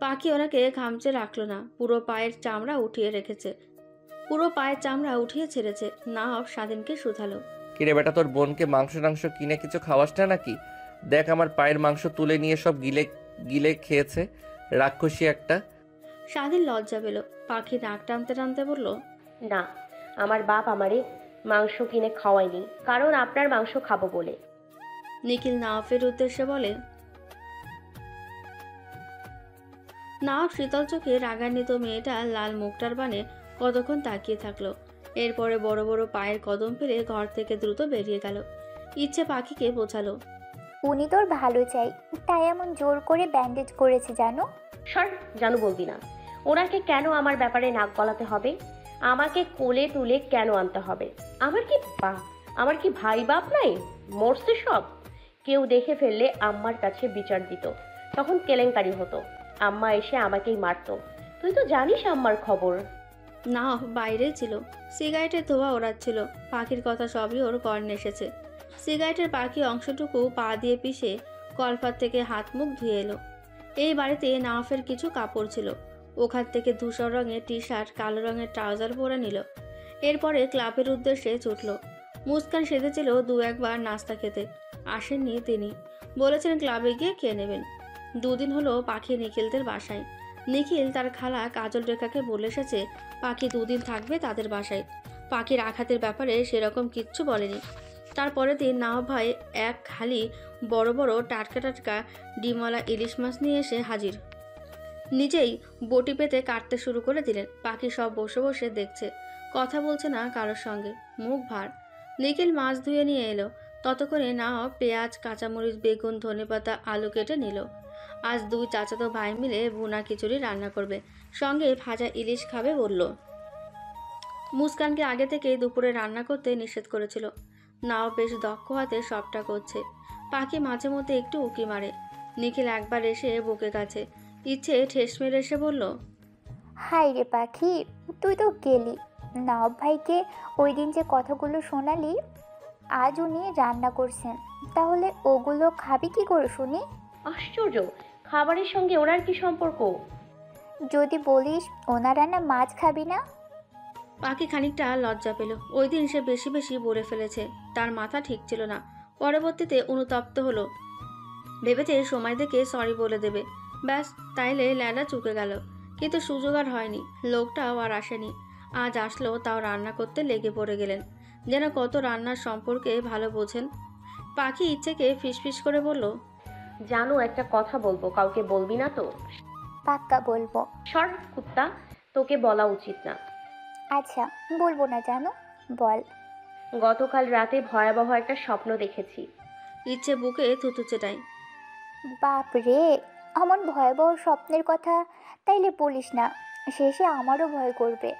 পাখি ওনাকে খামচে রাখলো না, পুরো পায়ের চামড়া উঠিয়ে রেখেছে, পুরো পায়ের চামড়া উঠিয়ে ছেড়েছে। নাহব স্বাধীনকে শুধালো। কিরে বেটা, তোর বোনকে মাংস টাংস কিনে কিছু খাওয়াস না নাকি? দেখ, আমার পায়ের মাংস তুলে নিয়ে সব গিলে গিলে খেয়েছে, রাক্ষসী একটা। স্বাধীন লজ্জা পেল। পাখি নাক টানতে টানতে বলল, না, আমার বাপ আমারে মাংস কিনে খাওয়ায়নি, কারণ আপনার মাংস খাবো বলে। নিখিল নাওফের উদ্দেশ্যে বলে। নাওফ শীতল চোখে রাগান্বিত মেয়েটার লাল মুখটার বানে কতক্ষণ তাকিয়ে থাকলো। এরপরে বড় বড় পায়ের কদম ফেলে ঘর থেকে দ্রুত বেরিয়ে গেল। ইচ্ছে পাখিকে বোঝালো। উনি তোর ভালো চাই, তাই এমন জোর করে ব্যান্ডেজ করেছে জানো। সর, জানু বলবি না। ওনাকে কেন আমার ব্যাপারে নাক গলাতে হবে? আমাকে কোলে তুলে কেন আনতে হবে? আমার কি ভাই বাপ নাই? মরছে সব। কেউ দেখে ফেললে আম্মার কাছে বিচার দিত, তখন কেলেঙ্কারি হতো। আম্মা এসে আমাকেই মারতো। তুই তো জানিস আম্মার খবর। নাওফ বাইরে ছিল, সিগারেটের ধোঁয়া ওড়াচ্ছিল। পাখির কথা সবই ওর কর্ণে এসেছে। সিগারেটের বাকি অংশটুকু পা দিয়ে পিষে কলপাত থেকে হাত মুখ ধুয়ে এলো। এই বাড়িতে নাওফের কিছু কাপড় ছিল। ওখান থেকে ধূসর রঙের টি শার্ট, কালো রঙের ট্রাউজার পরে নিল। এরপরে ক্লাবের উদ্দেশ্যে ছুটল। মুস্কান সেধেছিল দু একবার নাস্তা খেতে, আসেননি তিনি। বলেছেন ক্লাবে গিয়ে খেয়ে নেবেন। দুদিন হলো পাখি নিখিলদের বাসায়। নিখিল তার খালা কাজল রেখাকে বলে এসেছে পাখি দুদিন থাকবে তাদের বাসায়। পাখির আঘাতের ব্যাপারে সেরকম কিচ্ছু বলেনি। তারপরের দিন নাওয়াব ভাই এক খালি বড় বড় টাটকা টাটকা ডিমওয়ালা ইলিশ মাছ নিয়ে এসে হাজির। নিজেই বটি পেতে কাটতে শুরু করে দিলেন। পাখি সব বসে বসে দেখছে, কথা বলছে না কারোর সঙ্গে, মুখ ভার। নিখিল মাছ ধুয়ে নিয়ে এলো। ততক্ষণে নাওয়াব পেঁয়াজ, কাঁচামরিচ, বেগুন, ধনেপাতা, আলু কেটে নিল। আজ দুই চাচাতো ভাই মিলে ভুনা খিচুড়ি রান্না করবে, সঙ্গে ভাজা ইলিশ খাবে বলল। মুস্কানকে আগে থেকে দুপুরে রান্না করতে নিষেধ করেছিল। নাও বেশ দক্ষ হাতে সবটা করছে। পাখি মাঝে মধ্যে একটু উকি মারে। নিখিল একবার এসে বুকে কাছে ইচ্ছে ঠেস মেরে এসে বলল। হাই রে পাখি, তুই তো গেলি। নবাব ভাইকে ওই দিন যে কথাগুলো শোনালি, আজ উনি রান্না করছেন, তাহলে ওগুলো খাবি কি করে শুনি? আশ্চর্য, খাবারের সঙ্গে ওনার কি সম্পর্ক? যদি বলিস ওনার রান্না মাছ খাবি না। পাখি খানিকটা লজ্জা পেল। ওই দিন সে বেশি বেশি বলে ফেলেছে, তার মাথা ঠিক ছিল না। পরবর্তীতে অনুতপ্ত হলো, ভেবেছে সময় দেখে সরি বলে দেবে, ব্যাস তাইলে ল্যাডা চুকে গেল। কিন্তু সুযোগ আর হয়নি, লোকটাও আর আসেনি। আজ আসলো, তাও রান্না করতে লেগে পড়ে গেলেন, যেন কত রান্নার সম্পর্কে ভালো বোঝেন। পাখি ইচ্ছেকে ফিসফিস করে বলল। জানো, একটা কথা বলবো, কাউকে বলবি না তো? পাক্কা বলবো। সর কুত্তা, তোকে বলা উচিত না। আচ্ছা, বলবো না জানো, বল। গতকাল রাতে ভয়াবহ একটা স্বপ্ন দেখেছি। ইচ্ছে বুকে থুতু চেটাই। বাপ রে, এমন ভয়াবহ স্বপ্নের কথা তাইলে বলিস না, শেষে আমারও ভয় করবে।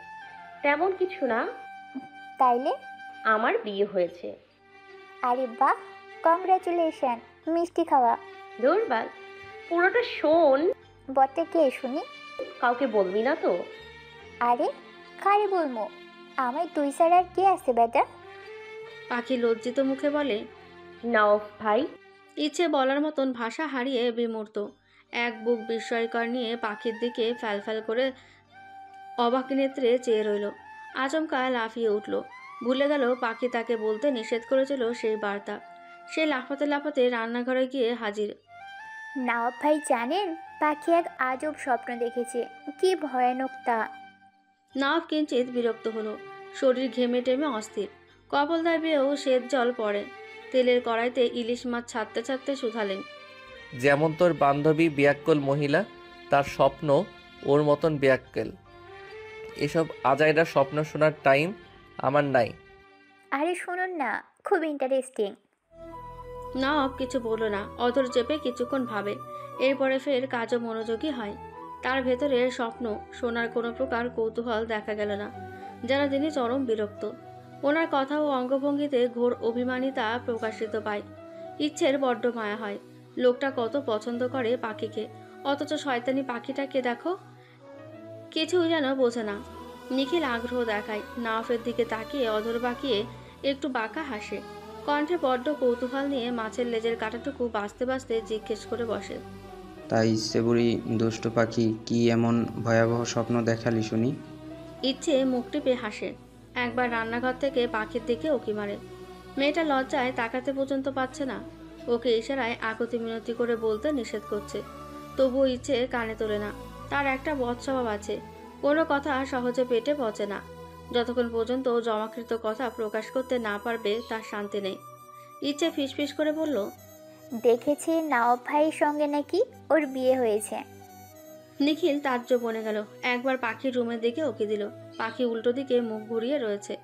তেমন কিছু না, তাইলে? আমার বিয়ে হয়েছে। আরে বাহ, কংগ্রাচুলেশন, মিষ্টি খাওয়া। দুর্বাল, পুরোটা শোন। বটে কে শুনি? কাউকে বলবি না তো? আরে কারে বলবো, আমার তুই ছাড়া আর কে আছে বেটা? পাখি লজ্জিত মুখে বলে। নওয়াব ভাই। ইচ্ছে বলার মতন ভাষা হারিয়ে বিমূর্ত। এক বুক বিস্ময়কর নিয়ে পাখির দিকে ফ্যালফ্যাল করে অবাক নেত্রে চেয়ে রইল। আচমকা লাফিয়ে উঠল। ভুলে গেল পাখি তাকে বলতে নিষেধ করেছিল সেই বার্তা। সে লাফাতে লাফাতে রান্নাঘরে গিয়ে হাজির। নওয়াব ভাই জানেন, পাখি এক আজব স্বপ্ন দেখেছে, কি ভয়ানক তা। নওয়াব কিঞ্চিত বিরক্ত হলো। শরীর ঘেমে টেমে অস্থির, কপাল দাবিয়েও শ্বেত জল পড়ে। তেলের কড়াইতে ইলিশ মাছ ছাড়তে ছাড়তে শুধালেন। যেমন তোর বান্ধবী বিয়াক্কল মহিলা, তার স্বপ্ন ওর মতন বিয়াক্কেল। এসব আজাইরা স্বপ্ন শোনার টাইম আমার নাই। আরে শুনুন না, খুব ইন্টারেস্টিং। নওয়াব কিছু বলল না, অধর চেপে কিছুক্ষণ ভাবে। এরপরে ফের কাজও মনোযোগী হয়। তার ভেতরে স্বপ্ন শোনার কোনো প্রকার কৌতূহল দেখা গেল না, যেন তিনি চরম বিরক্ত। ওনার কথা ও অঙ্গভঙ্গিতে ঘোর অভিমানিতা প্রকাশিত পায়। ইচ্ছের বড্ড মায়া হয়। লোকটা কত পছন্দ করে পাখিকে, অথচ শয়তানি পাখিটাকে দেখো কিছুই যেন বোঝে না। নিখিল আগ্রহ দেখায়, নাওয়াফের দিকে তাকিয়ে অধর বাঁকিয়ে একটু বাঁকা হাসে। কণ্ঠে বড্ড কৌতূহল নিয়ে মাছের লেজের কাঁটাটুকু বাঁচতে বাঁচতে জিজ্ঞেস করে বসে। তাই ইচ্ছে বুড়ি দুষ্টু পাখি কি এমন ভয়াবহ স্বপ্ন দেখালি শুনি? ইচ্ছে মুখ টিপে হাসে। একবার রান্নাঘর থেকে পাখির দিকে উঁকি মারে। মেয়েটা লজ্জায় তাকাতে পর্যন্ত পাচ্ছে না। ওকে ইশারায় আকতি মিনতি করে বলতে নিষেধ করছে, তবুও ইচ্ছে কানে তোলে না। তার একটা বদ স্বভাব আছে, কোনো কথা সহজে পেটে পচে না। যতক্ষণ পর্যন্ত জমাকৃত কথা প্রকাশ করতে না পারবে তার শান্তি নেই। ইচ্ছে ফিসফিস করে বলল, দেখেছি নওয়াব ভাইয়ের সঙ্গে নাকি ওর বিয়ে হয়েছে। নিখিল তাজ্জব বনে গেল। একবার পাখির রুমের দিকে উকি দিল। পাখি উল্টো দিকে মুখ ঘুরিয়ে রয়েছে।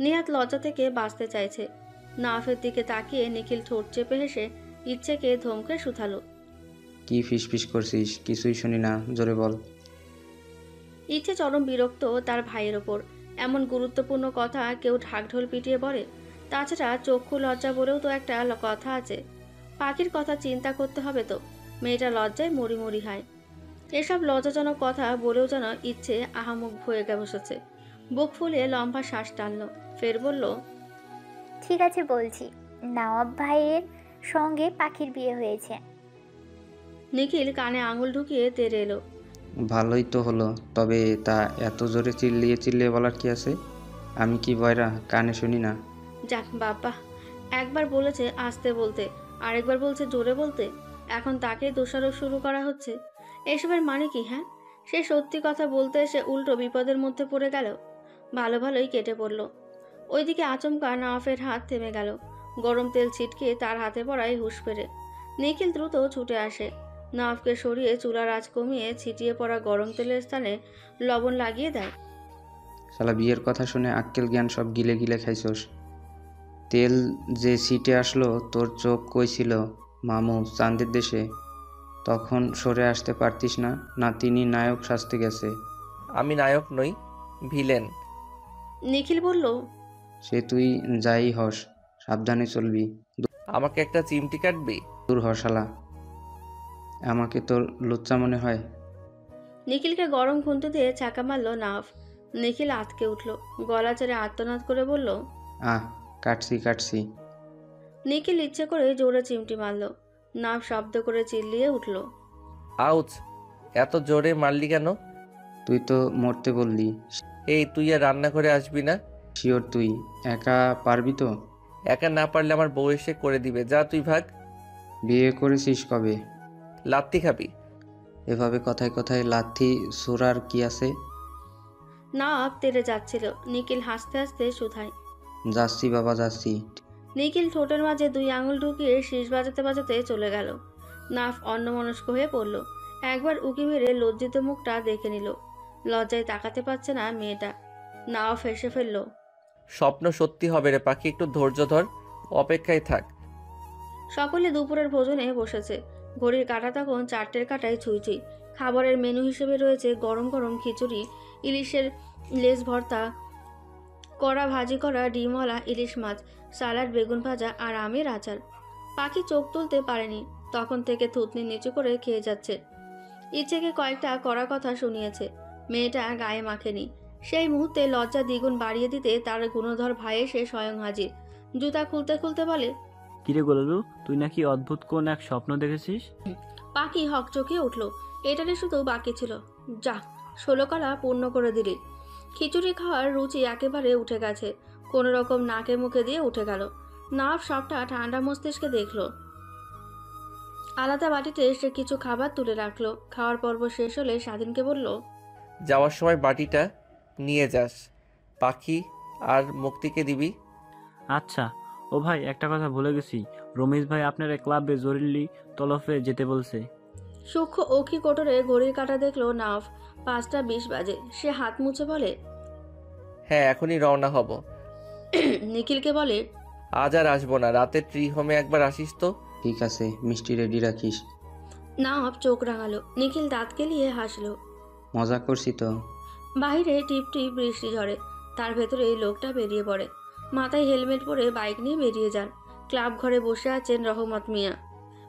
নিহাত লজ্জা থেকে বাঁচতে চাইছে। নাফের দিকে তাকিয়ে নিখিল ঠোঁট চেপে হেসে ইচ্ছেকে ধমকে শুধালো। কি ফিসফিস করছিস? কিছুই শুনি না, জোরে বল। ইচ্ছে চরম বিরক্ত তার ভাইয়ের ওপর। এমন গুরুত্বপূর্ণ কথা কেউ ঢাকঢোল পিটিয়ে বলে। তাছাড়া চক্ষু লজ্জা বলেও তো একটা কথা আছে। পাখির কথা চিন্তা করতে হবে তো। মেয়েটা লজ্জায় মরি মরি হয়। এসব লজ্জাজনক কথা বলেও যেন ইচ্ছে আহামুখ হয়ে বসেছে। বুক ফুলিয়ে লম্বা শ্বাস টানল। ফের বলল, ঠিক আছে বলছি, নওয়াব ভাইয়ের সঙ্গে পাখির বিয়ে হয়েছে। নিখিল কানে আঙুল ঢুকিয়ে তেড়ে এলো। ভালোই তো হলো, তবে তা এত জোরে চিল্লিয়ে চিল্লিয়ে বলার কি আছে? আমি কি বয়রা, কানে শুনি না? যাক বাবা, একবার বলেছে আস্তে বলতে, আরেকবার বলছে জোরে বলতে। এখন তাকে দোষারোপ শুরু করা হচ্ছে। এসবের মানে কি? হ্যাঁ, সে সত্যি কথা বলতে এসে উল্টো বিপদের মধ্যে পড়ে গেল। ভালো ভালোই কেটে পড়ল। ওইদিকে আচমকা নওয়াফের হাত থেমে গেল। গরম তেল ছিটকে তার হাতে পড়ায় হুঁশ ফেরে। নিখিল দ্রুত ছুটে আসে। নওয়াফকে সরিয়ে চুলার আঁচ কমিয়ে ছিটিয়ে পড়া গরম তেলের স্থানে লবণ লাগিয়ে দেয়। শালা বিয়ের কথা শুনে আক্কেল জ্ঞান সব গিলে গিলে খাইছস। তেল যে সিটে আসলো, তোর চোখ কই ছিল মামু চাঁদের দেশে? তখন সরে আসতে পারতিস না? না তিনি নায়ক সাজতে গেছে? আমি নায়ক নই, ভিলেন। নিখিল বলল, সে তুই যাই হস, সাবধানে চলবি। আমাকে একটা চিমটি কাটবি? দূর হ শালা, আমাকে তোর লুচ্চা মনে হয়? নিখিলকে গরম খুন্তি দিয়ে ছাকা মারল নওয়াফ। নিখিল আতকে উঠল। গলা ছেড়ে আর্তনাদ করে বলল, আহ, কাটছি কাটছি। নিখিল ইচ্ছে করে জোরে চিমটি মারল। নওয়াফ শব্দ করে চিল্লিয়ে উঠল। আউচ! এত জোরে মারলি কেন? তুই তো মরতে বললি। এই, তুই আর রান্না করে আসবি না? শিওর তুই একা পারবি তো? একা না পারলে আমার বউ এসে করে দিবে। যা তুই ভাগ। বিয়ে করেছিস কবে? লাত্তি খাবি? এভাবে কথায় কথায় লাথি ছোড়ার কি আছে? নওয়াফ তেড়ে যাচ্ছিল। নিখিল হাসতে হাসতে শুধায়। যাচ্ছি বাবা যাচ্ছি। নিখিল ঠোঁটের মাঝে দুই আঙুল ঢুকিয়ে শীষ বাজাতে বাজাতে চলে গেল। নাফ অন্যমনস্ক হয়ে পড়ল। একবার উকি মেরে লজ্জিত মুখটা দেখে নিল। লজ্জায় তাকাতে পারছে না মেয়েটা। নাওয়াফ হেসে ফেলল। স্বপ্ন সত্যি হবে রে পাখি, একটু ধৈর্য ধর, অপেক্ষায় থাক। সকলে দুপুরের ভোজনে বসেছে। ঘড়ির কাঁটা তখন 4টের কাঁটায় ছুঁই ছুঁই। খাবারের মেনু হিসেবে রয়েছে গরম গরম খিচুড়ি, ইলিশের লেজ ভর্তা, কড়া ভাজি করা ডিমওয়ালা ইলিশ মাছ, সালাড, বেগুন ভাজা আর আমের আচার। পাখি চোখ তুলতে পারেনি। তখন থেকে থুতনি নিচু করে খেয়ে যাচ্ছে। ইচ্ছেকে কয়েকটা কড়া কথা শুনিয়েছে। মেয়েটা গায়ে মাখেনি। সেই মুহূর্তে লজ্জা দ্বিগুণ বাড়িয়ে দিতে তার গুণধর ভাই এসে স্বয়ং হাজির। জুতা খুলতে খুলতে বলে, কিরে গোলালু, তুই নাকি অদ্ভুত কোন এক স্বপ্ন দেখেছিস? পাখি হকচকিয়ে উঠল। এটারই শুধু বাকি ছিল। যা, 16 কলা পূর্ণ করে দিলি। খিচুড়ি খাওয়ার রুচি একেবারে উঠে গেছে। কোনো রকম নাকে মুখে দিয়ে উঠে গেল। নাফ সবটা ঠান্ডা মস্তিষ্কে দেখলো। আলাদা বাটিতে সে কিছু খাবার তুলে রাখলো। খাওয়ার পর্ব শেষ হলে স্বাধীনকে বলল, যাওয়ার সময় বাটিটা নিয়ে যাস। পাখি আর মুক্তিকে দিবি। আচ্ছা। ও ভাই, একটা কথা ভুলে গেছি, রমেশ ভাই আপনার ক্লাবে জরুরি তলফে যেতে বলছে। সূক্ষ্ম অক্ষি কোটরে ঘড়ির কাঁটা দেখলো নাফ। 5টা 20 বাজে। সে হাত মুছে বলে, হ্যাঁ, এখনই রওনা হব। নিখিলকে বলে, আজ আর আসবো না, রাতে ট্রি হোমে একবার আসিস তো। ঠিক আছে, মিষ্টি রেডি রাখিস। নাফ চোখ রাঙালো। নিখিল দাঁত কেলিয়ে হাসলো। মজা করছি তো। বাইরে টিপ টিপ বৃষ্টি ঝরে। তার ভেতরে এই লোকটা বেরিয়ে পড়ে। মাথায় হেলমেট পরে বাইক নিয়ে বেরিয়ে যান। ক্লাব ঘরে বসে আছেন রহমত মিয়া।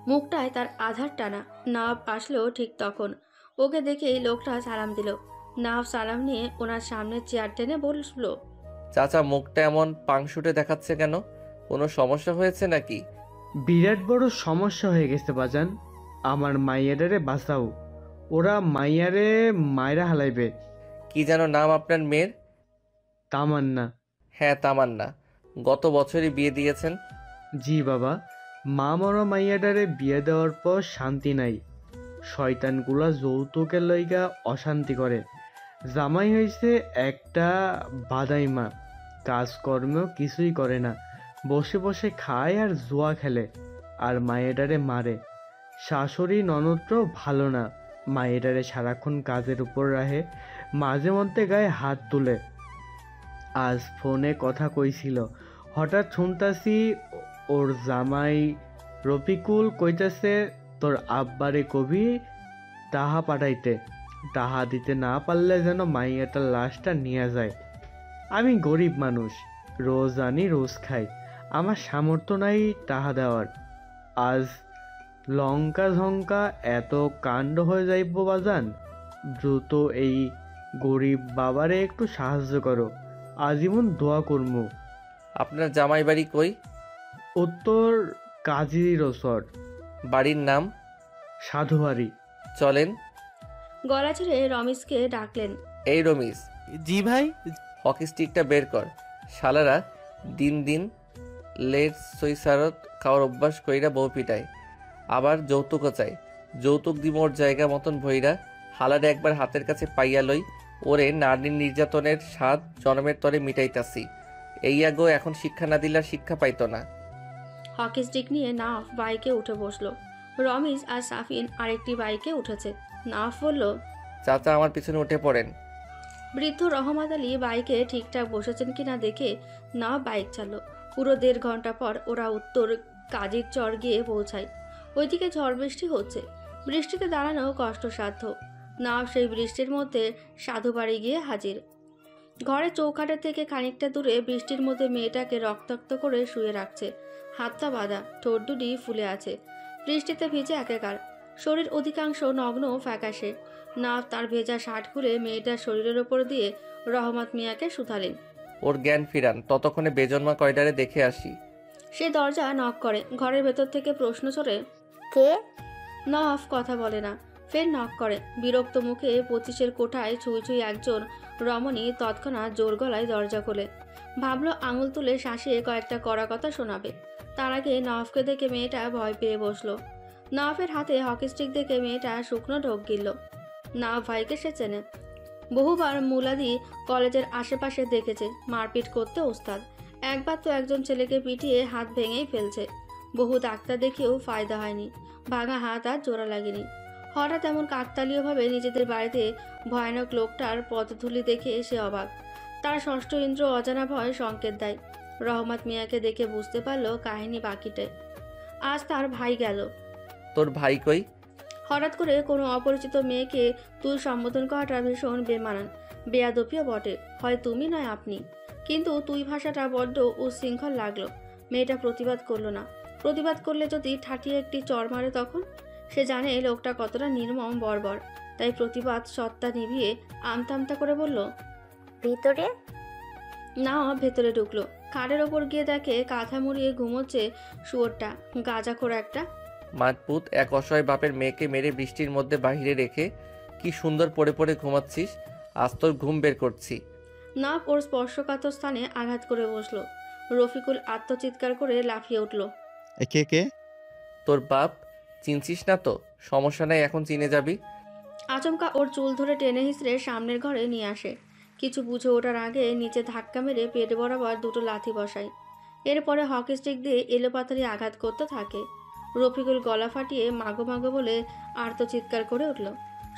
মুখটায় তার আধার টানা। নাফ আসলো ঠিক তখন। ওকে দেখেই লোকটা সালাম দিল। নাফ সালাম নিয়ে ওনার সামনে চেয়ার টেনে বসলো। চাচা, মুখটা এমন পাংশুটে দেখাচ্ছে কেন? কোনো সমস্যা হয়েছে নাকি? বিরাট বড় সমস্যা হয়ে গেছে বাজান। আমার মাইয়াডারে বাঁচাও, ওরা মাইয়ারে মায়েরা হালাইবে। কি যেন নাম আপনার মেয়ের? তামান্না। হ্যাঁ, তামান্না। গত বছরই বিয়ে দিয়েছেন? জি বাবা, মা মরা মাইয়াডারে বিয়ে দেওয়ার পর শান্তি নাই। শয়তানগুলা যৌতুকের লইগা অশান্তি করে। জামাই হইছে একটা বাদাইমা, কাজকর্ম কিছুই করে না, বসে বসে খায় আর জুয়া খেলে, আর মায়েরারে মারে। শাশুড়ি ননদটাও ভালো না, মায়েরারে সারাক্ষণ কাজের উপর রাখে, মাঝে মধ্যে গায়ে হাত তুলে। আজ ফোনে কথা কইছিল, হঠাৎ শুনতাছি ওর জামাই রফিকুল কইতাছে তোর আব্বারে কবি টাহা পাঠাইতে, টাহা দিতে না পারলে যেন মাইয়াটার লাশটা নিয়ে যায়। আমি গরিব মানুষ, রোজ আনি রোজ খাই, আমার সামর্থ্য নাই টাহা দেওয়ার। আজ লঙ্কা ঝঙ্কা এত কাণ্ড হয়ে যাইব বাজান। দ্রুত এই গরিব বাবারে একটু সাহায্য করো, আজীবন দোয়া করমু। আপনার জামাই বাড়ি কই? উত্তর কাজির ওসর, বাড়ির নাম? সাধুবাড়ি। চলেন। গলা ছেড়ে রমেশকে ডাকলেন। এই রমিজ, জি ভাই। হকি স্টিকটা বের কর। শালারা দিন দিন লেট সইসারত খাওয়ার অভ্যাস কইরা বউ পিটায়, আবার যৌতুকও চাই। যৌতুক দিব ওর জায়গা মতন ভইরা, হালারে একবার হাতের কাছে পাইয়া লই, ওরে নারীর নির্যাতনের স্বাদ জন্মের তরে মিটাইতাছি। এই আগো এখন শিক্ষা না দিলে আর শিক্ষা পাইতো না। হকি স্টিক নিয়ে নাফ বাইকে উঠে বসলো। রমেশ আর সাফিন আরেকটি বাইকে উঠেছে। নাফ বলল, চাচা আমার পিছনে উঠে পড়েন। বৃদ্ধ রহমত আলী বাইকে ঠিকঠাক বসেছেন কিনা দেখে নাফ বাইক চাললো। পুরো 1.5 ঘন্টা পর ওরা উত্তর কাজির চর গিয়ে পৌঁছায়। ওইদিকে ঝড় বৃষ্টি হচ্ছে। বৃষ্টিতে দাঁড়ানো কষ্টসাধ্য। নাফ সেই বৃষ্টির মধ্যে সাধুবাড়ি গিয়ে হাজির। ঘরে চৌকাঠের থেকে খানিকটা দূরে বৃষ্টির মধ্যে মেয়েটাকে রক্তাক্ত করে শুয়ে রাখছে। হাতটা বাঁধা, ঠোঁট দুটি ফুলে আছে, বৃষ্টিতে ভিজে একাকার, শরীর অধিকাংশ নগ্ন ফ্যাকাশে। নাফ তার ভেজা শার্ট খুলে মেয়েটার শরীরের ওপর দিয়ে রহমত মিয়াকে শুধালেন। ওর জ্ঞান ফিরান, ততক্ষণে বেজন্মা কয়ডারে দেখে আসি। সে দরজা নক করে। ঘরের ভেতর থেকে প্রশ্ন ছড়ে, কে? নাফ কথা বলে না। ফের নক করে। বিরক্ত মুখে 25-এর কোঠায় ছুঁই ছুঁই একজন রমণী তৎক্ষণাৎ জোর গলায় দরজা খোলে। ভাবলো আঙুল তুলে শাসিয়ে কয়েকটা কড়া কথা শোনাবে। তার আগে নফকে দেখে মেয়েটা ভয় পেয়ে বসলো। নফের হাতে হকি স্টিক দেখে মেয়েটা শুকনো ঢোক গিলল। নফ ভাইকে সে চেনে, বহুবার মুলাদি কলেজের আশেপাশে দেখেছে। মারপিট করতে ওস্তাদ। একবার তো একজন ছেলেকে পিটিয়ে হাত ভেঙেই ফেলছে। বহু ডাক্তার দেখেও ফায়দা হয়নি, ভাঙা হাত আর জোড়া লাগেনি। হঠাৎ এমন কাকতালীয়ভাবে নিজেদের বাড়িতে ভয়ানক লোকটার পদধূলি দেখে সে অবাক। তার ষষ্ঠ ইন্দ্র অজানা ভয় সংকেত দেয়। রহমত মিয়াকে দেখে বুঝতে পারল কাহিনী বাকিটায়। আজ তার ভাই গেল। তোর ভাই কই? হঠাৎ করে কোনো অপরিচিত মেয়েকে তুই সম্বোধন করাটা ভীষণ বেমানান, বেয়াদপিও বটে। হয় তুমি নয় আপনি। কিন্তু তুই ভাষাটা বড্ড উচ্ছৃঙ্খল লাগলো। মেয়েটা প্রতিবাদ করলো না। প্রতিবাদ করলে যদি ঠাটিয়ে একটি চড় মারে তখন? সে জানে লোকটা কতটা নির্মম বর্বর, তাই প্রতিবাদ সত্তা নিভিয়ে আমতা আমতা করে বলল, ভিতরে? না। ভেতরে ঢুকলো। খাটের ওপর গিয়ে দেখে কাঁথা মুড়িয়ে ঘুমোচ্ছে শুয়োরটা, গাঁজাখোর একটা। মাতপুত, এক অসহায় বাপের মেয়েকে মেরে বৃষ্টির মধ্যে বাহিরে রেখে কি সুন্দর পড়ে পড়ে ঘুমাচ্ছিস। আজ তোর ঘুম বের করছি। নাফ ওর স্পর্শকাতর স্থানে আঘাত করে বসলো। রফিকুল আত্মচিৎকার করে লাফিয়ে উঠল। কে কে? তোর বাপ। চিনছিস না তো? সমস্যা নাই, এখন চিনে যাবি। আচমকা ওর চুল ধরে টেনে হিঁচড়ে সামনের ঘরে নিয়ে আসে। কিছু বুঝে ওঠার আগে নিচে ধাক্কা মেরে পেট বরাবর দুটো লাথি বসায়। এরপরে হকি স্টিক দিয়ে এলোপাতাড়ি আঘাত করতে থাকে। রফিকুল গলা ফাটিয়ে মাগো মাগো বলে আর্তচিৎকার করে উঠল।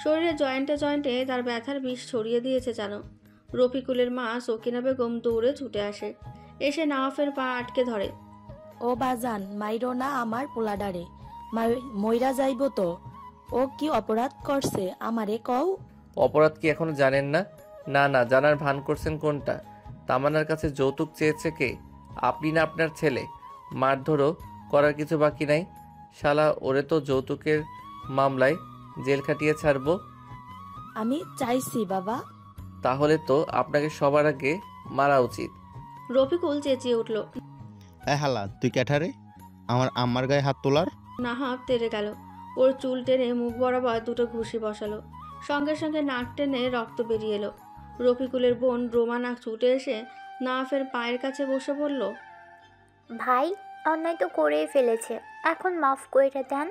শরীরের জয়েন্টে জয়েন্টে তার ব্যথার বিষ ছড়িয়ে দিয়েছে যেন। রফিকুলের মা সকিনা বেগম দৌড়ে ছুটে আসে। এসে নাওয়াফের পা আটকে ধরে। ও বাজান, মাইরো না আমার পোলাডারে, মইরা যাইব তো। ও কি অপরাধ করছে আমারে কও। অপরাধ কি এখনো জানেন না? না না, জানার ভান করছেন কোনটা? তামান্নার কাছে যৌতুক চেয়েছে কে? আপনি না আপনার ছেলে? মারধরও করার কিছু বাকি নাই। শালা ওরে তো যৌতুকের মামলায় জেল খাটিয়ে ছাড়বো। আমি চাইছি বাবা। তাহলে তো আপনাকে সবার আগে মারা উচিত। রফিকুল চেঁচিয়ে উঠল। হালা তুই ক্যাঠারে আমার আম্মার গায়ে হাত তোলার। নাহাব তেড়ে গেল, ওর চুল টেনে মুখ বরাবর দুটো ঘুষি বসালো, সঙ্গে সঙ্গে নাক টেনে রক্ত বেরিয়ে এলো। রফিকুলের বোন রোমানা ছুটে এসে নাহাফের পায়ের কাছে বসে বলল, ভাই অন্যায় তো করেই ফেলেছে, এখন মাফ কইরা দেন,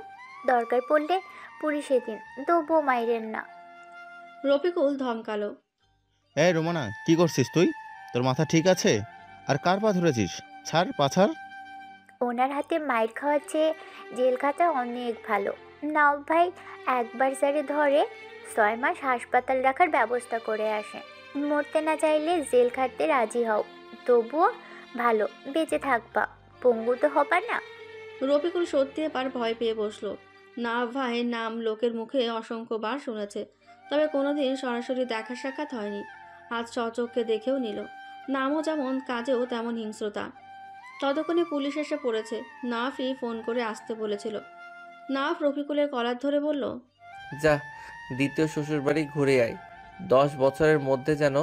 দরকার পড়লে পুলিশে দিন, তবুও মাইরেন না। রফিকুল ধমকালো, এই রোমানা কি করছিস তুই? তোর মাথা ঠিক আছে? আর কার পা ধরেছিস? ছাড় পাছাড়। ওনার হাতে মাইর খাওয়ার চেয়ে জেল খাটা অনেক ভালো। নাও ভাই একবার যারে ধরে 6 মাস হাসপাতাল রাখার ব্যবস্থা করে আসে। মরতে না চাইলে জেল খাটতে রাজি হও, তবুও ভালো বেঁচে থাকবা, পঙ্গু তো হবা না। রফিকুল সত্যি এবার ভয় পেয়ে বসলো। নাহাব ভাই নাম লোকের মুখে অসংখ্যবার শুনেছে, তবে কোনোদিন সরাসরি দেখা সাক্ষাৎ হয়নি। আজ স্বচক্ষে দেখেও নিল। নামও যেমন, কাজেও তেমন হিংস্রতা। ততক্ষণে পুলিশ এসে পড়েছে। নাফই ফোন করে আসতে বলেছিল। নাফ রফিকুলের কলার ধরে বলল, যা, দ্বিতীয় শ্বশুরবাড়ি ঘুরে আয়। 10 বছরের মধ্যে যেন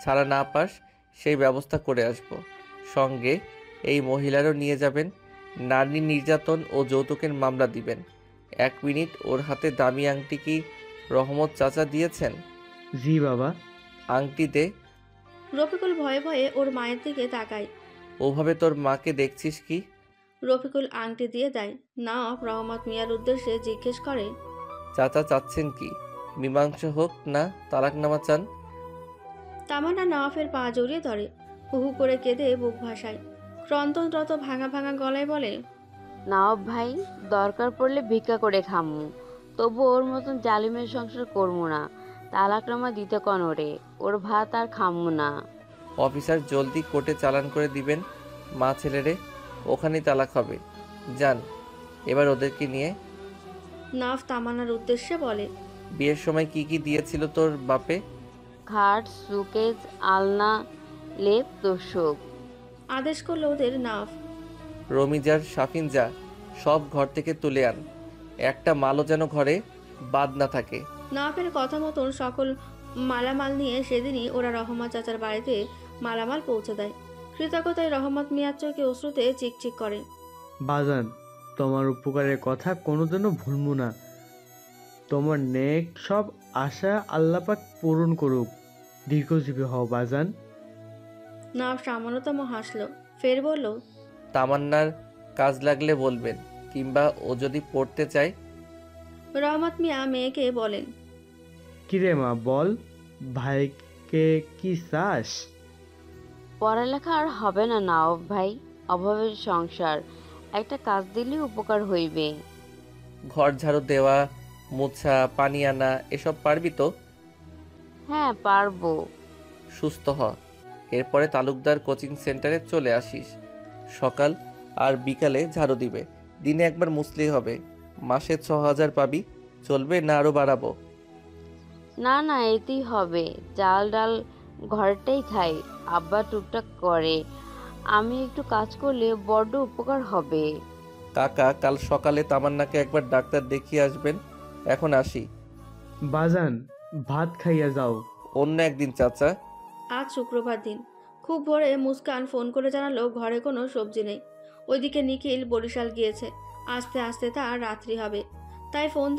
ছাড়া না পাস সেই ব্যবস্থা করে আসব। সঙ্গে এই মহিলারও নিয়ে যাবেন। নারী নির্যাতন ও যৌতুকের মামলা দিবেন। 1 মিনিট, ওর হাতে দামি আংটি কি রহমত চাচা দিয়েছেন? জি বাবা। আংটি দে। রফিকুল ভয়ে ভয়ে ওর মায়ের দিকে তাকায়। ওভাবে তোর মাকে দেখছিস কি? রফিকুল আংটি দিয়ে দেয়। নাফ রহমত মিয়ার উদ্দেশ্যে জিজ্ঞেস করে, চাচা চাচ্ছেন কি? মীমাংসা হোক না তালাকনামা চান? তামান্না নাওয়াফের পা জড়িয়ে ধরে, হুহু করে কেঁদে বুক ভাসায়। ক্রন্দনরত ভাঙা ভাঙা গলায় বলে, নওয়াব ভাই, দরকার পড়লে ভিক্ষা করে খামু, তবু ওর মতন জালিমের সংসার করবো না। তালাকনামা দিতে কন ওরে, ওর ভাত আর খামু না। অফিসার জলদি কোর্টে চালান করে দিবেন মা ছেলেরে, ওখানেই তালাক হবে। যান এবার ওদেরকে নিয়ে। নাফ তামান্নার উদ্দেশ্যে বলে, বিয়ের সময় কি কি দিয়েছিল তোর বাপে? খাট, সুকেজ, আলনা, লেপ, তোষক। আদেশ করলো ওদের নাফ। রমিজার সাফিন যা, সব ঘর থেকে তুলে আন। একটা মালও যেন ঘরে বাদ না থাকে। নাফের কথা মতন সকল মালামাল নিয়ে সেদিনই ওরা রহমত চাচার বাড়িতে মালামাল পৌঁছে দেয়। কৃতজ্ঞতায় রহমত মিয়ার চোখে অশ্রুতে চিকচিক করে। বাজান, তোমার উপকারের কথা কোনোদিনও ভুলবো না। তোমার নেক সব আশা আল্লাপাক পূরণ করুক। দীর্ঘজীবী হও বাজান। নাফ সামান্যতম হাসলো, ফের বলল, তামান্নার কাজ লাগলে বলবেন, কিংবা ও যদি পড়তে চায়। রহমত মিয়া মেয়েকে বলেন, কিরে মা বল, ভাইকে কি চাস? পড়ালেখা আর হবে না নওয়াব ভাই, অভাবের সংসার, একটা কাজ দিলে উপকার হইবে। ঘর ঝাড়ু দেওয়া, মোছা, পানি আনা, এসব পারবি তো? হ্যাঁ পারবো। সুস্থ হ। এরপরে তালুকদার কোচিং সেন্টারে চলে আসিস। সকাল আর বিকালে ঝাড়ু দিবে। দিনে একবার মুছলেই হবে। মাসে 6000 পাবি। চলবে না আরও বাড়াবো? না না, এতেই হবে। চাল ডাল ঘরটাই খাই, আব্বা টুকটাক করে। আমি একটু কাজ করলে বড্ড উপকার হবে। কাকা কাল সকালে তামান্নাকে একবার ডাক্তার দেখিয়ে আসবেন। এখন আসি। বাজান, ভাত খাইয়া যাও। অন্য একদিন চাচা। আজ শুক্রবার দিন। খুব ভোরে মুস্কান ফোন করে জানালো ঘরে কোনো সবজি নেই। ওইদিকে নিখিল বরিশাল গিয়েছে, আস্তে আস্তে তার রাত্রি হবে। তাই ফোন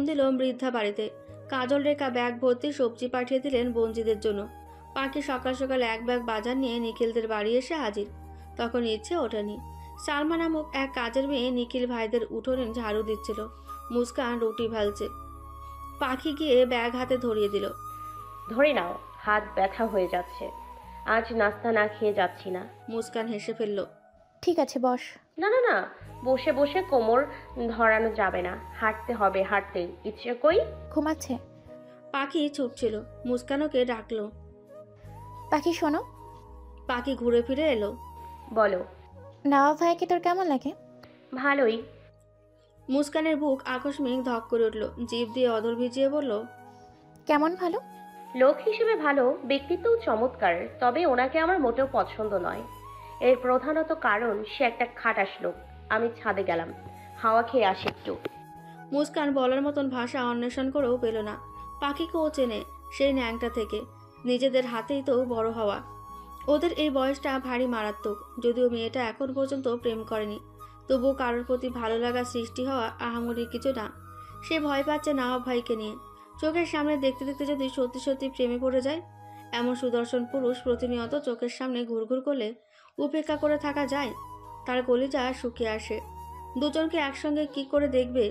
দিল বৃদ্ধা বাড়িতে। কাজল রেখা ব্যাগ ভর্তি সবজি পাঠিয়ে দিলেন বঞ্জিদের জন্য। পাখি সকাল সকাল এক ব্যাগ বাজার নিয়ে নিখিলদের বাড়ি এসে হাজির। তখন ইচ্ছে ওঠেনি। সালমা নামক এক কাজের মেয়ে নিখিল ভাইদের উঠোনে ঝাড়ু দিচ্ছিল। মুস্কান রুটি ভালছে। পাখি গিয়ে ব্যাগ হাতে ধরিয়ে দিল। ধরে নাও, হাত ব্যথা হয়ে যাচ্ছে, আজ নাস্তা না খেয়ে যাচ্ছি না। মুস্কান হেসে ফেলল। ঠিক আছে বস। না না না, বসে বসে কোমর ধরানো যাবে না, হাঁটতে হবে, হাঁটতে ইচ্ছে কই। ঘুমাচ্ছে। পাখি চুপ ছিল। মুস্কানকে ডাকলো। পাখি শোনো। পাখি ঘুরে ফিরে এলো। বলো। নওয়াব ভাইকে তোর কেমন লাগে? ভালোই। মুস্কানের বুক আকস্মিক ধক করে উঠল। জিভ দিয়ে অধর ভিজিয়ে বলল, কেমন ভালো? লোক হিসেবে ভালো, ব্যক্তিত্বও চমৎকার, তবে ওনাকে আমার মোটেও পছন্দ নয়। এর প্রধানত কারণ সে একটা খাটাস লোক। আমি ছাদে গেলাম, হাওয়া খেয়ে আসি একটু। মুস্কান বলার মতন ভাষা অন্বেষণ করেও পেল না। পাখিকেও চেনে সেই ন্যাংটা থেকে, নিজেদের হাতেই তো বড় হওয়া। ওদের এই বয়সটা ভারী মারাত্মক। যদিও মেয়েটা এখন পর্যন্ত প্রেম করেনি, তবুও কারোর প্রতি ভালো লাগা সৃষ্টি হওয়া আহামরি কিছু না। সে ভয় পাচ্ছে নওয়াব ভাইকে নিয়ে। চোখের সামনে দেখতে দেখতে যদি সত্যি সত্যি প্রেমে পড়ে যায়। এমন সুদর্শন পুরুষ প্রতিনিয়ত চোখের সামনে ঘুরঘুর করলে উপেক্ষা করে থাকা যায়? তার কলিজা শুকিয়ে আসে। দুজনকে একসঙ্গে কি করে দেখবে?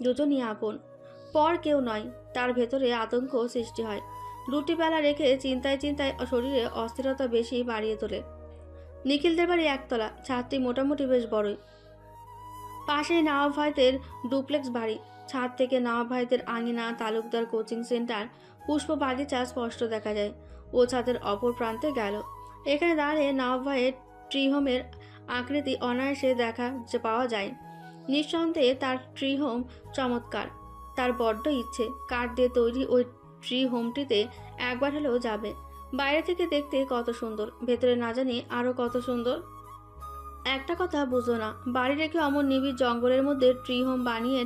দুজনই আপন, পর কেউ নয়। তার ভেতরে আতঙ্ক সৃষ্টি হয়। রুটি বেলা রেখে চিন্তায় চিন্তায় শরীরে অস্থিরতা বেশি বাড়িয়ে তোলে। নিখিলদের বাড়ি একতলা, ছাদটি মোটামুটি বেশ বড়ই। পাশেই নওয়াব ভাইদের ডুপ্লেক্স বাড়ি। ছাদ থেকে নওয়াব ভাইদের আঙিনা, তালুকদার কোচিং সেন্টার, পুষ্প বাগিচা স্পষ্ট দেখা যায়। ও ছাদের অপর প্রান্তে গেল। এখানে দাঁড়িয়ে নওয়াব ভাইয়ের ট্রি হোমের আকৃতি অনায়াসে দেখা পাওয়া যায়। নিঃসন্দেহে তার ট্রি হোম চমৎকার। তার বড্ড ইচ্ছে কাঠ দিয়ে তৈরি ওই ট্রি হোমটিতে একবার হলেও যাবে। বাইরে থেকে দেখতে কত সুন্দর, ভেতরে না জানি আরও কত সুন্দর। একটা কথা বুঝো না, বাড়ি রেখে অমন নিবিড় জঙ্গলের মধ্যে ট্রি হোম বানিয়ে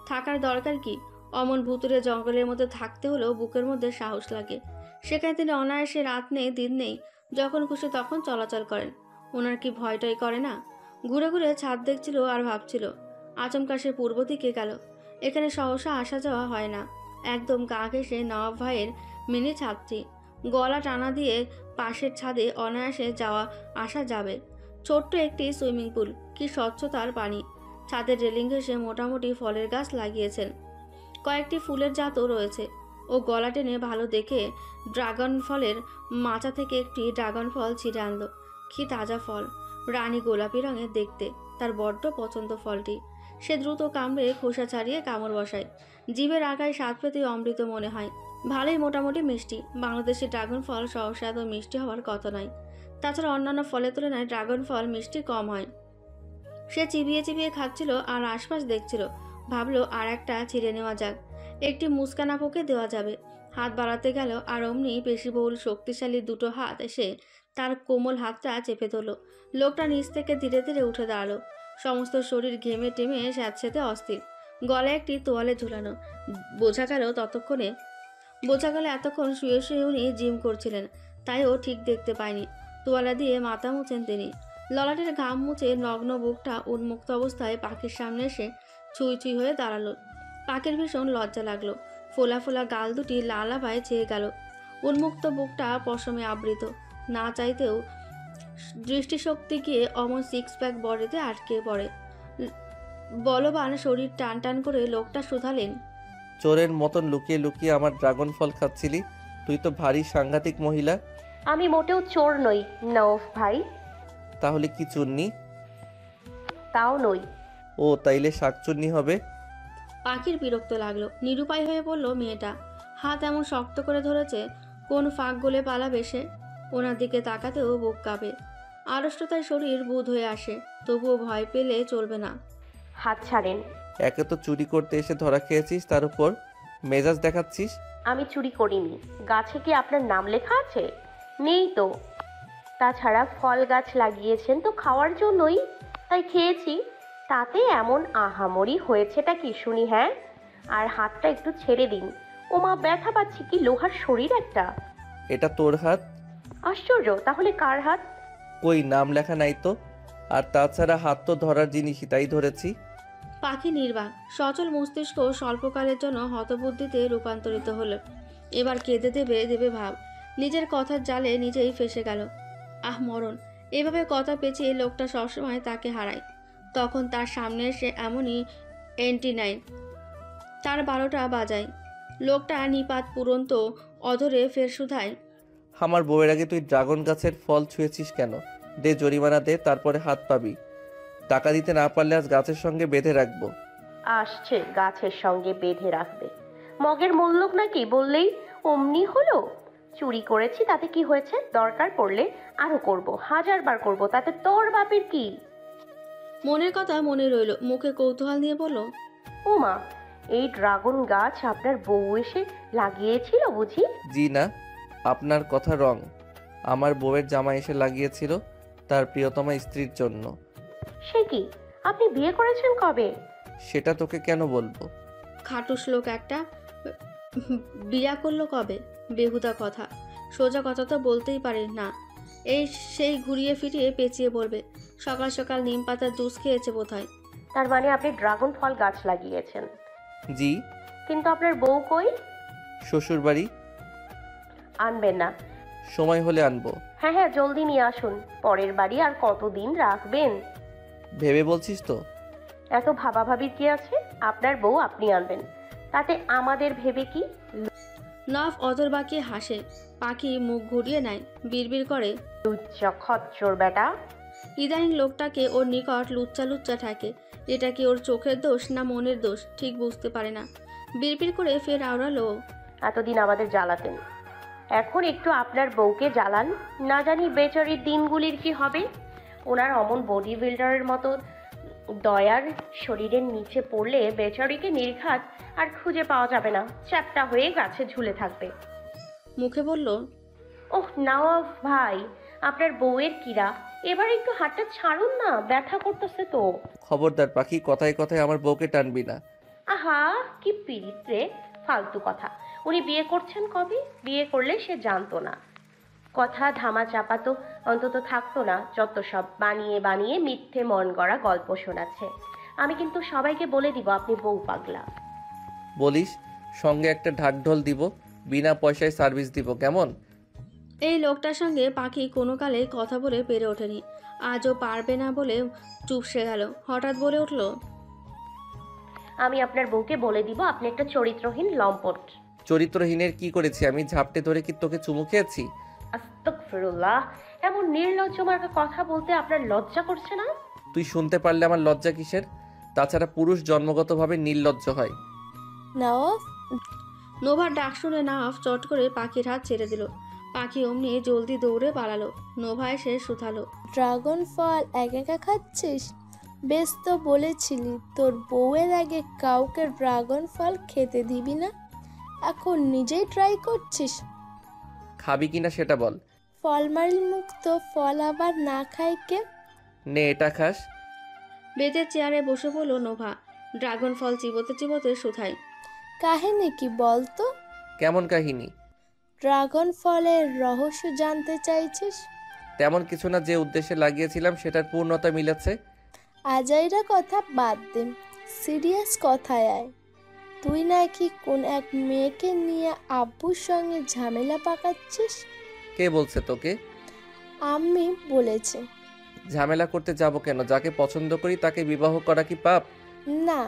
থাকার দরকার কি? অমন ভুতুরে জঙ্গলের মধ্যে থাকতে হলেও বুকের মধ্যে সাহস লাগে। সেখানে তিনি অনায়াসে রাত নেই দিন নেই, যখন খুশি তখন চলাচল করেন। ওনার কি ভয়টাই করে না? ঘুরে ঘুরে ছাদ দেখছিল আর ভাবছিল। আচমকা সে পূর্ব দিকে গেল। এখানে সহসা আসা যাওয়া হয় না। একদম গা ঘেঁষে নওয়াব ভাইয়ের মিনি ছাদটি। গলা টানা দিয়ে পাশের ছাদে অনায়াসে যাওয়া আসা যাবে। ছোট্ট একটি সুইমিং পুল, কি স্বচ্ছতার পানি। ছাদের রেলিং ঘেঁষে মোটামুটি ফলের গাছ লাগিয়েছেন। কয়েকটি ফুলের জাতও রয়েছে। ও গলা টেনে ভালো দেখে ড্রাগন ফলের মাচা থেকে একটি ড্রাগন ফল ছিঁড়ে আনলো। কি তাজা ফল, রানী গোলাপি রঙের দেখতে। তার বড্ড পছন্দ ফলটি। সে দ্রুত কামড়ে খোসা ছাড়িয়ে কামড় বসায়। জিভের আগায় স্বাদ পেতে অমৃত মনে হয়। ভালোই মোটামুটি মিষ্টি। বাংলাদেশি ড্রাগন ফল সহসা এত মিষ্টি হওয়ার কথা নয়। তাছাড়া অন্যান্য ফলের তুলনায় ড্রাগন ফল মিষ্টি কম হয়। সে চিবিয়ে চিবিয়ে খাচ্ছিল আর আশপাশ দেখছিল। ভাবলো আর একটা ছিঁড়ে নেওয়া যাক, একটি মুস্কান আপুকে দেওয়া যাবে। হাত বাড়াতে গেল আর অমনি পেশিবহুল শক্তিশালী দুটো হাত এসে তার কোমল হাতটা চেপে ধরল। লোকটা নিচ থেকে ধীরে ধীরে উঠে দাঁড়ালো। সমস্ত শরীর ঘেমে টেমে স্যাঁতস্যাঁতে অস্থির। গলায় একটি তোয়ালে ঝুলানো। বোঝা গেল এতক্ষণ শুয়ে শুয়ে উনি জিম করছিলেন, তাই ও ঠিক দেখতে পায়নি। তোয়ালা দিয়ে মাথা মুছেন তিনি। ললাটের ঘাম মুছে নগ্ন বুকটা উন্মুক্ত অবস্থায় পাখির সামনে এসে ছুঁই ছুঁই হয়ে দাঁড়ালো। পাখির ভীষণ লজ্জা লাগলো। ফোলা ফোলা গাল দুটি লাল আভায় ছেয়ে গেল। উন্মুক্ত বুকটা পশমে আবৃত। না চাইতেও দৃষ্টিশক্তি গিয়ে অমন সিক্স প্যাক বডিতে আটকে পড়ে। বলবান শরীর টান টান করে লোকটা শুধালেন, চোরের মতন লুকিয়ে লুকিয়ে আমার ড্রাগন ফল খাচ্ছিলি? তুই তো ভারী সাংঘাতিক মহিলা। আমি মোটেও চোর নই নওয়াব ভাই। তাহলে কি চুন্নি? তাও নই। ও তাইলে শাকচুন্নি হবে। পাখির বিরক্ত লাগলো। নিরুপায় হয়ে বলল মেয়েটা। হাত এমন শক্ত করে ধরেছে, কোন ফাঁক গলে পালাবে সে। ওনার দিকে তাকাতেও বুক কাঁপে। আড়ষ্টতায় শরীর বুধ হয়ে আসে। তবুও ভয় পেলে চলবে না। হাত ছাড়েন। একে তো চুরি করতে এসে ধরা খেয়েছিস, তার উপর মেজাজ দেখাচ্ছিস। আমি চুরি করিনি। গাছে কি আপনার নাম লেখা আছে? নেই তো। তাছাড়া ফল গাছ লাগিয়েছেন তো খাওয়ার জন্যই, তাই খেয়েছি। তাতে এমন আহামরি হয়েছেটা কি শুনি? হ্যাঁ, আর হাতটা একটু ছেড়ে দিন। ওমা, ব্যথা পাচ্ছি। কি লোহার শরীর একটা। এটা তোর হাত? আশ্চর্য, তাহলে কার হাত? কই নাম লেখা নাই তো। আর তাছাড়া হাত তো ধরার জিনিসই, তাই ধরেছি। পাখি নির্বাক। সচল মস্তিষ্ক স্বল্পকালের জন্য হতবুদ্ধিতে রূপান্তরিত হলো। এবার কেঁদে দেবে ভাব। নিজের কথার জালে নিজেই ফেসে গেল। আহ মরণ! এভাবে কথা পেঁচিয়ে লোকটা সবসময় তাকে হারায়। তখন তার সামনে এসে এমনই এন্টি নেয়। তার 12টা বাজায়। লোকটা নিপাত পুরন্ত অধরে ফের শুধায়, আমার বউয়ের আগে তুই ড্রাগন গাছের ফল ছুঁয়েছিস কেন? দে জরিমানা দে, তারপরে হাত পাবি। টাকা দিতে না পারলে আজ গাছের সঙ্গে বেঁধে রাখবো। আসছে গাছের সঙ্গে বেঁধে রাখবে। মগের মূল্যক নাকি বললেই অমনি হলো। চুরি করেছি তাতে কি হয়েছে? দরকার পড়লে আরো করব, 1000 বার করব, তাতে তোর বাপের কি? মনের কথা মনে রইল। মুখে কৌতূহল নিয়ে বলল, ওমা, এই ড্রাগন গাছ আপনার বউ এসে লাগিয়েছিল বুঝি? জি না, আপনার কথা রং। আমার বউয়ের জামা এসে লাগিয়েছিল তার প্রিয়তমা স্ত্রীর জন্য। সে কি? আপনি বিয়ে করেছেন কবে? সেটা তোকে কেন বলবো? খাটুস লোক একটা। বিয়া করলো কবে? বেহুদা কথা। সোজা কথা তো বলতেই পারি না। এই সেই ঘুরিয়ে ফিরিয়ে পেঁচিয়ে বলবে, সকাল সকাল নিম পাতার জুস খেয়েছে বোধহয়। তার মানে আপনি ড্রাগন ফল গাছ লাগিয়েছেন? জি। কিন্তু আপনার বউ কই? শ্বশুর বাড়ি। আনবেন না? সময় হলে আনবো। হ্যাঁ হ্যাঁ, জলদি নিয়ে আসুন। পরের বাড়ি আর কতদিন রাখবেন? ভেবে বলছিস তো? এত ভাবাভাবির কি আছে? আপনার বউ আপনি আনবেন, তাতে আমাদের ভেবে কি? নফ অদর বাঁকিয়ে হাসে। পাখি মুখ ঘুরিয়ে নেয়, বিড়বিড় করে, লুচ্চা খচ্চর বেটা। ইদানিং লোকটাকে ওর নিকট লুচ্চা লুচ্চা ঠাকে। এটা কি ওর চোখের দোষ না মনের দোষ ঠিক বুঝতে পারে না। বিড়বিড় করে ফের আওড়ালো, এতদিন আমাদের জ্বালাতেন, এখন একটু আপনার বউকে জ্বালান। না জানি বেচারির দিনগুলির কি হবে। ওনার অমন বডি বিল্ডারের মতো দয়ার শরীরের নিচে পড়লে বেচারিকে নির্ঘাত আর খুঁজে পাওয়া যাবে না, চ্যাপটা হয়ে গাছে ঝুলে থাকবে। মুখে বলল, ওহ নওয়াব ভাই, আপনার বউয়ের কিরা, এবার একটু হাতটা ছাড়ুন না, ব্যথা করতেছে তো। খবরদার পাখি, কথায় কথায় আমার বউকে টানবি না। আহা কি পিরিত রে, ফালতু কথা। উনি বিয়ে করছেন কবে? বিয়ে করলে সে জানতো না। কথা ধামা চাপা তো অন্তত থাকতো না। যত সব বানিয়ে বানিয়ে মিথ্যে মন গড়া গল্প শোনাচ্ছে। আমি কিন্তু সবাইকে বলে দিব আপনি বউ পাগলা। বলিস, সঙ্গে একটা ঢাকঢোল দিব, বিনা পয়সায় সার্ভিস দিব, কেমন? এই লোকটার সঙ্গে পাখি কোনো কালে কথা বলে পেরে ওঠেনি, আজও পারবে না বলে চুপসে গেল। হঠাৎ বলে উঠল, আমি আপনার বউকে বলে দিব আপনি একটা চরিত্রহীন লম্পট। চরিত্রহীনের কি করেছি আমি? ঝাপটে ধরে কি তোকে চুমু খেয়েছি? আস্তাগফিরুল্লাহ, এমন নির্লজ্জ মার্কা কথা বলতে আপনার লজ্জা করছে না? তুই শুনতে পারলে আমার লজ্জা কিসের? তাছাড়া পুরুষ জন্মগতভাবে নির্লজ্জ হয়। নওয়াব, নোভার ডাক শুনে নাফ চট করে পাখির হাত ছেড়ে দিল। পাখি অমনি জলদি দৌড়ে পালালো। নোভা এসে শুধালো, ড্রাগন ফল একা একা খাচ্ছিস? বেশ তো বলেছিলি তোর বউয়ের আগে কাউকে ড্রাগন ফল খেতে দিবি না, এখন নিজেই ট্রাই করছিস। খাবি কিনা সেটা বল। ফলমারি মুক্ত ফল আবার না খায় কে? নে এটা খাস। বেতের চেয়ারে বসে পড়ল নোভা, ড্রাগন ফল চিবোতে চিবোতে শুধায়, কাহিনী কি বলতো? কেমন কাহিনী? ড্রাগন ফলের রহস্য জানতে চাইছিস? তেমন কিছু না, যে উদ্দেশ্যে লাগিয়েছিলাম সেটার পূর্ণতা মিলেছে। আজাইরা কথা বাদ দে, সিরিয়াস কথায় আয়। তুই নাকি কোন এক মেয়েকে নিয়ে আব্বুর সঙ্গে ঝামেলা পাকাচ্ছিস। কে বলছে তোকে? আমি বলেছি। ঝামেলা করতে যাব কেন? যাকে পছন্দ করি তাকে বিবাহ করা কি পাপ? না,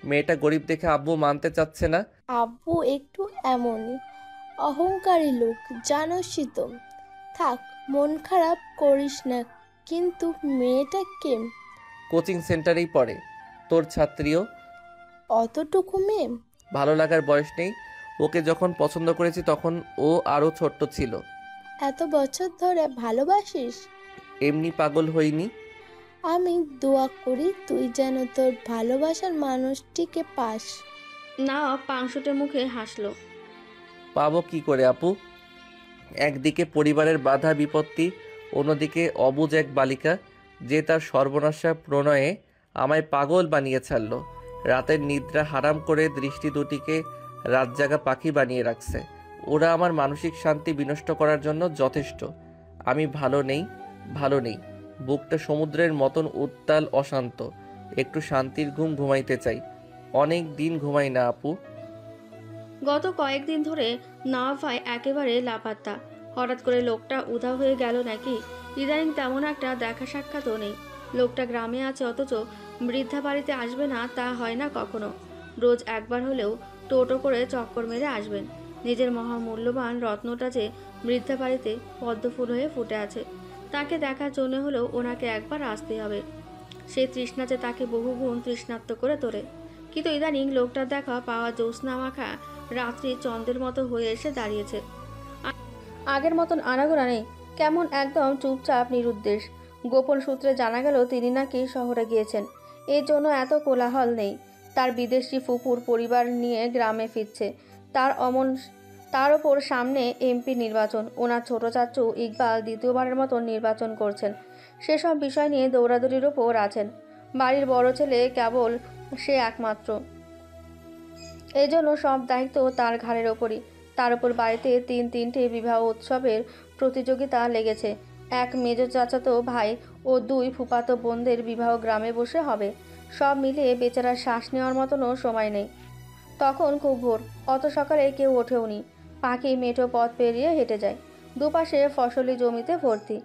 মেয়েটা গরিব দেখে আব্বু মানতে চাচ্ছে না। আব্বু একটু এমনই অহংকারী লোক, জানোসই তো। থাক, মন খারাপ করিস না। কিন্তু মেয়েটা কে? কোচিং সেন্টারেই পড়ে, তোর ছাত্রীও। অতটুকু মেয়ে? ভালো লাগার বয়স নেই। ওকে যখন পছন্দ করেছি তখন ও আরও ছোট্ট ছিল। এত বছর ধরে ভালোবাসিস? এমনি পাগল হইনি। আমি দোয়া করি তুই যেন তোর ভালোবাসার মানুষটিকে পাস। না পাংশুটে মুখে হাসলো, পাবো কি করে আপু? একদিকে পরিবারের বাধা বিপত্তি, অন্যদিকে অবুঝ এক বালিকা যে তার সর্বনাশা প্রণয়ে আমায় পাগল বানিয়ে ছাড়লো। রাতের নিদ্রা হারাম করে দৃষ্টি দুটিকে রাতজাগা পাখি বানিয়ে রাখছে। ওরা আমার মানসিক শান্তি বিনষ্ট করার জন্য যথেষ্ট। আমি ভালো নেই, ভালো নেই। বুকটা সমুদ্রের মতন উত্তাল অশান্ত। একটু শান্তির ঘুম ঘুমাইতে চাই। অনেক দিন ঘুমাই না আপু। গত কয়েকদিন ধরে নাভাই একেবারে লাপাত্তা। হঠাৎ করে লোকটা উধাও হয়ে গেল নাকি? ইদানিং তেমন একটা দেখা সাক্ষাৎও নেই। লোকটা গ্রামে আছে অথচ বৃদ্ধা বাড়িতে আসবে না তা হয় না কখনো। রোজ একবার হলেও টোটো করে চক্কর মেরে আসবেন। নিজের মহামূল্যবান রত্নটা যে বৃদ্ধা বাড়িতে পদ্মফুল হয়ে ফুটে আছে, তাকে দেখার জন্য হলেও ওনাকে একবার আসতে হবে। সেই তৃষ্ণা যে তাকে বহুগুণ তৃষ্ণাত্ম করে তোলে। কিন্তু ইদানিং লোকটার দেখা পাওয়া জ্যোৎস্না মাখা রাত্রি চন্দ্রের মতো হয়ে এসে দাঁড়িয়েছে। আগের মতন আনাগোনা নেই, কেমন একদম চুপচাপ নিরুদ্দেশ। গোপন সূত্রে জানা গেল তিনি নাকি শহরে গিয়েছেন, এই জন্য এত কোলাহল নেই। তার বিদেশি ফুপুর পরিবার নিয়ে গ্রামে ফিরছে। তার ওপর সামনে এমপি নির্বাচন। ওনার ছোট চাচু ইকবাল দ্বিতীয়বারের মতো নির্বাচন করছেন। সেসব বিষয় নিয়ে দৌড়াদৌড়ির ওপর আছেন। বাড়ির বড় ছেলে কেবল সে একমাত্র, এই জন্য সব দায়িত্ব তার ঘাড়ের ওপরই। তার উপর বাড়িতে তিনটে বিবাহ উৎসবের প্রতিযোগিতা লেগেছে। এক মেজো চাচাতো ভাই ও 2 ফুফাতো বোনদের বিবাহ গ্রামে বসে হবে। সব মিলিয়ে বেচারার শ্বাস নেওয়ার মতনও সময় নেই। তখন খুব ভোর, অত সকালে কেউ ওঠেওনি। পাখি মেঠো পথ পেরিয়ে হেঁটে যায়। দুপাশে ফসলি জমিতে ভর্তি।